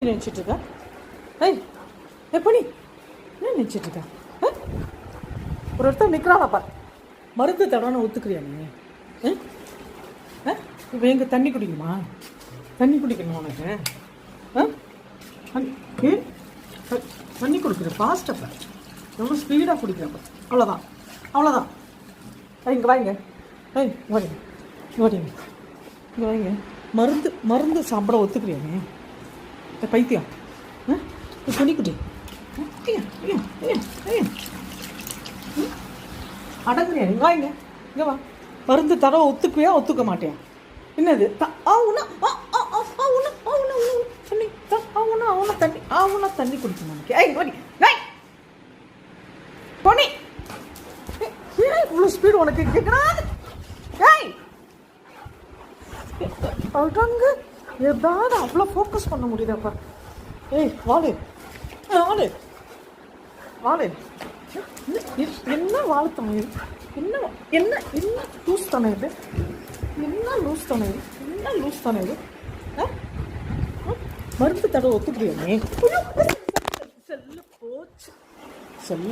நினச்சிட்டு இருக்கா? ஏய் எப்படி என்ன நினச்சிட்டு இருக்கா? ஒரு இடத்துல நிற்கிறானா பார். மருந்து தடவை ஒத்துக்கிறியா நீ? இப்போ எங்கே தண்ணி குடிக்கணுமா? தண்ணி குடிக்கணுமா உனக்கு? தண்ணி குடிக்கிற ஃபாஸ்ட்டாக ரொம்ப ஸ்பீடாக குடிக்கிறப்ப அவ்வளோதான் அவ்வளோதான். இங்கே வாங்க. ஏய் வரீங்க வரீங்க இங்கே வாங்க. மருந்து சாப்பிட ஒத்துக்கிறியா நீ? பைத்தியம் துணிக்குட்டி அடங்குறியா? இங்கே வாங்க. இங்கே வா. மருந்து தடவை ஒத்துக்குவியா ஒத்துக்க மாட்டேன்? என்னது தண்ணி குடிக்கணும் உனக்கு? பொண்ணி இவ்வளோ ஸ்பீடு உனக்கு கேட்குறாது? ஏதாவது அவ்வளோ ஃபோக்கஸ் பண்ண முடியுதாப்பா? ஏய் வாழு வாழு வாழு. என்ன வாழுத்தனம் இது? என்ன என்ன என்ன லூஸ் தானே இது? என்ன லூஸ் தானே இது? என்ன லூஸ் தானே இது? மருந்து தடவை ஒத்துக்கிறியா நீ? செல்லு போச்சு செல்லு.